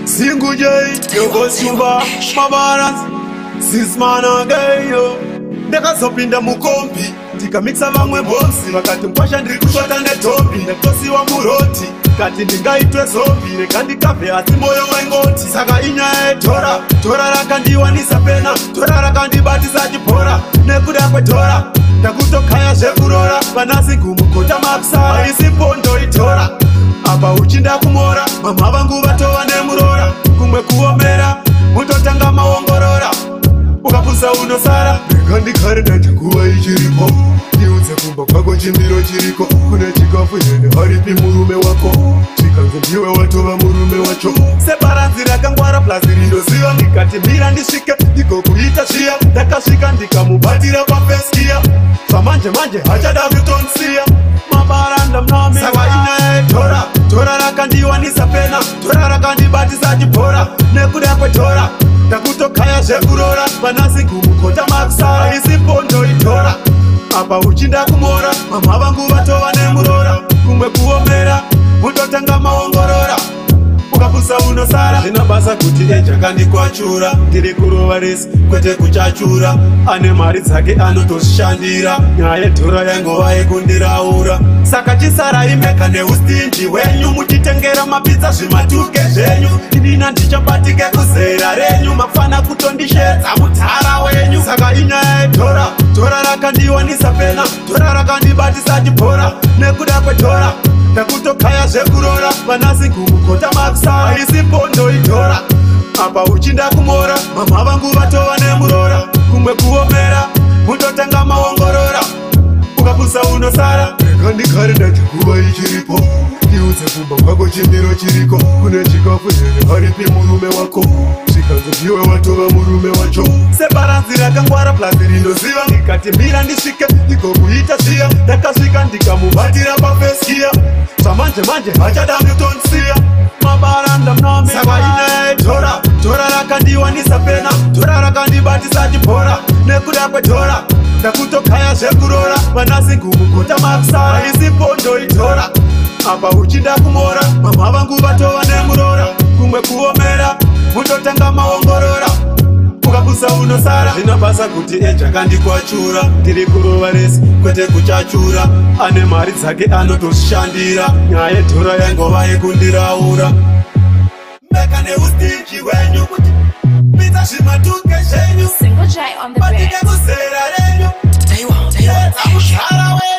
Single J, your voice Yuba, my balance. Since man again, yo. Ndakazopinda mukombi tikamixa vamwe bosi vakati mpasha ndiri kushota netombi netosi wa muroti kati ndingaitwe zombi rekandikabve asi moyo waingoti saka inyaya yetora tora rakandiwanisa pena tora rakandibatisa chipora nekuda kwetora ndakutokaya zvekurora vanasi kumukota mapsa aisi pondo itora apa uchinda kumora mama vangu vatova nemurora kumwe kuomera mutotanga maongorora ukapusa unosara rekandikare ndachakuva ichiripo ndiudze kumba kwako chimbiro chiriko kune chikafu yene haripi murume wako chikanzo ndiwe watova murume wacho sebaranzi rakangwara plazi rinoziva ndikati mira ndisvike ndigokuita zviya ndakasvika ndikamubatira pafeskia zvamanje manje hachada kutonsiya mabaranda mnami saka inyaya yetora tora rakandiwanisa pena tora rakandibatisa chipora nekuda kwetora ndakutokaya zvekurora vanasi kumukota mapsa aisi pondo itora apa uchinda kumora mama vangu vatova nemurora kumwe kuomera mutotanga maongorora ukapusa unosara zvina basa kuti ejakandikwachura ndiri kurova resi kwete kuchachura ane mari dzake anotoshandira nyaya yedhora yangova yekundiraura saka chisara imeka neustinji wenyu muchitengera mapizza zvimatuke zvenyu inina ndichabatike kuzera renyu mafana kutondisvedza mutara wenyu saka inyaya yedhora dhora rakandiwanisa pena dhora rakandibatisa chipora nekuda kwetora ndakutokaya zvekurora vanasi kumukota mapsa aisi pondo itora apa uchinda kumora mama vangu vatova nemurora kumwe kuomera mutotanga maongorora ukapusa unosara rekandikare ndachakuva ichiripo ndiudze kumba kwako chimbiro chiriko kune chikafu yene haripi murume wako chikanzo ndiwe watova murume wacho sebaranzi rakangwara plazi rinoziva ndikati mira ndisvike ndigokuita zviya ndakasvika ndikamubatira pafeskia zvamanje manje hachada kutonsiya mabaranda mnami saka inyaya yetora tora rakandiwanisa pena tora rakandibatisa chipora nekuda kwetora ndakutokaya zvekurora vanasi kumukota mapsa aisi pondo itora apa uchinda kumora mama vangu vatova nemurora kumwe kuomera mutotanga maongorora ukapusa unosara zvina basa kuti ejakandikwachura ndiri kurova resi kwete kuchachura ane mari dzake anotoshandira nyaya yedhora yangova yekundiraura meka neustinji wenyu kuti pizza zvimatuke zvenyu Single J on the batike kuzera renyu They want mutara wenyu